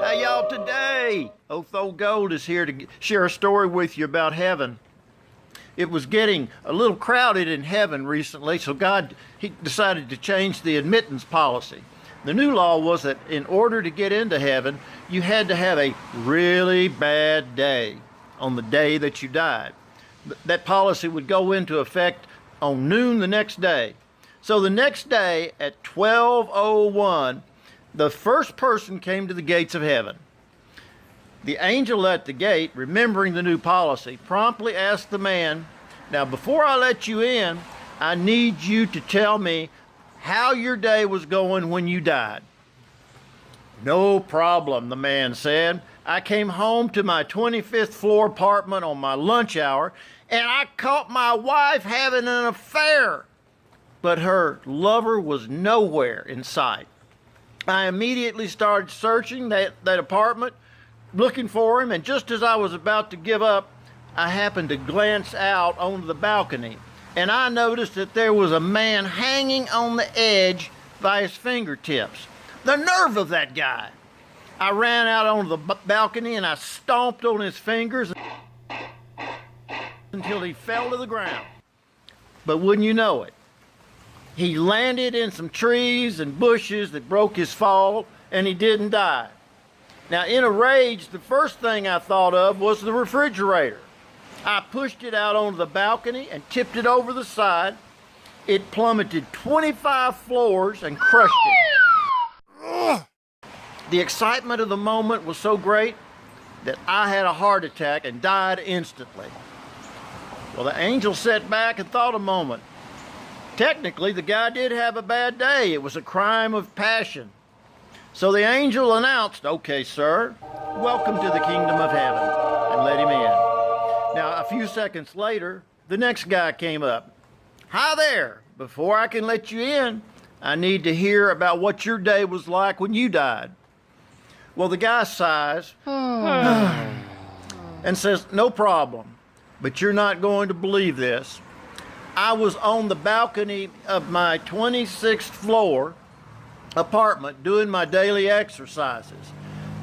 How y'all today? Otho Gold is here to share a story with you about heaven. It was getting a little crowded in heaven recently, so He decided to change the admittance policy. The new law was that in order to get into heaven, you had to have a really bad day on the day that you died. That policy would go into effect on noon the next day. So the next day at 12:01, the first person came to the gates of heaven. The angel at the gate, remembering the new policy, promptly asked the man, "Now, before I let you in, I need you to tell me how your day was going when you died." "No problem," the man said. "I came home to my 25th floor apartment on my lunch hour, and I caught my wife having an affair." But her lover was nowhere in sight. I immediately started searching that apartment, looking for him, and just as I was about to give up, I happened to glance out onto the balcony, and I noticed that there was a man hanging on the edge by his fingertips. The nerve of that guy! I ran out onto the balcony and I stomped on his fingers until he fell to the ground. But wouldn't you know it, he landed in some trees and bushes that broke his fall, and he didn't die. Now, in a rage, the first thing I thought of was the refrigerator. I pushed it out onto the balcony and tipped it over the side. It plummeted 25 floors and crushed it. Ugh. The excitement of the moment was so great that I had a heart attack and died instantly. Well, the angel sat back and thought a moment. Technically, the guy did have a bad day. It was a crime of passion. So the angel announced, "Okay, sir, welcome to the kingdom of heaven," and let him in. Now, a few seconds later, the next guy came up. "Hi there. Before I can let you in, I need to hear about what your day was like when you died." Well, the guy sighs and says, "No problem, but you're not going to believe this. I was on the balcony of my 26th floor apartment doing my daily exercises.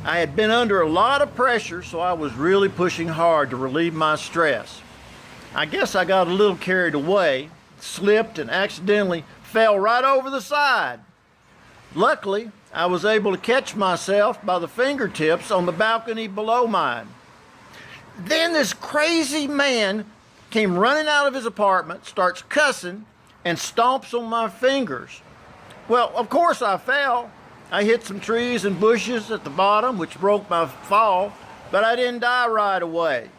I had been under a lot of pressure, so I was really pushing hard to relieve my stress. I guess I got a little carried away, slipped, and accidentally fell right over the side. Luckily, I was able to catch myself by the fingertips on the balcony below mine. Then this crazy man came running out of his apartment, starts cussing, and stomps on my fingers. Well, of course I fell. I hit some trees and bushes at the bottom, which broke my fall, but I didn't die right away.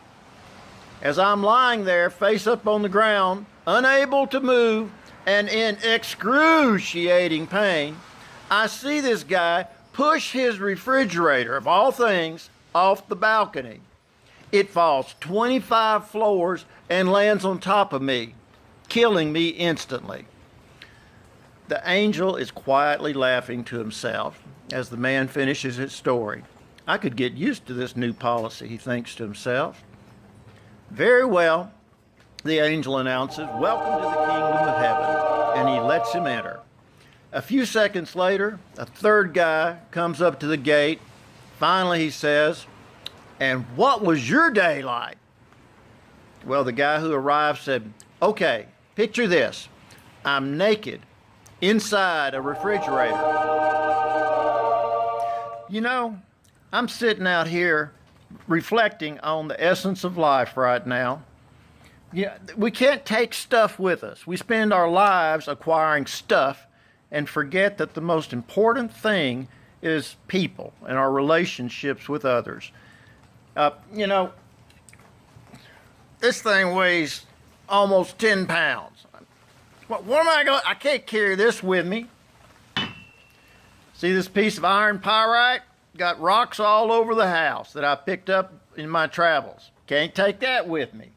As I'm lying there, face up on the ground, unable to move, and in excruciating pain, I see this guy push his refrigerator, of all things, off the balcony. It falls 25 floors and lands on top of me, killing me instantly." The angel is quietly laughing to himself as the man finishes his story. "I could get used to this new policy," he thinks to himself. "Very well," the angel announces, "welcome to the kingdom of heaven," and he lets him enter. A few seconds later, a third guy comes up to the gate. Finally, he says, "And what was your day like?" Well, the guy who arrived said, "Okay, picture this. I'm naked inside a refrigerator. You know, I'm sitting out here reflecting on the essence of life right now. Yeah, we can't take stuff with us. We spend our lives acquiring stuff and forget that the most important thing is people and our relationships with others. You know, this thing weighs almost 10 pounds. What am I going to... I can't carry this with me. See this piece of iron pyrite? Got rocks all over the house that I picked up in my travels. Can't take that with me.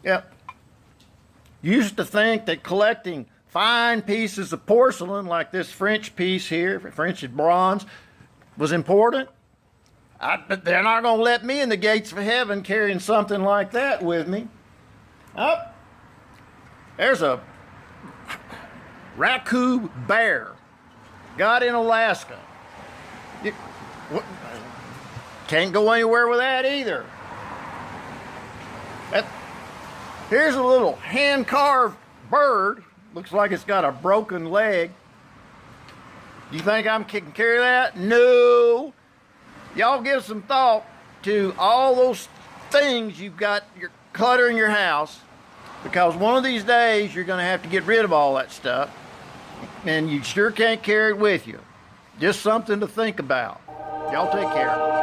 Yep. Used to think that collecting fine pieces of porcelain like this French piece here, French bronze, was important. But they're not going to let me in the gates of heaven carrying something like that with me. Oh. There's a raccoon bear got in Alaska. Can't go anywhere with that either. Here's a little hand-carved bird. Looks like it's got a broken leg. You think I'm taking care of that? No. Y'all give some thought to all those things you've got your clutter in your house, because one of these days you're going to have to get rid of all that stuff, and you sure can't carry it with you. Just something to think about. Y'all take care.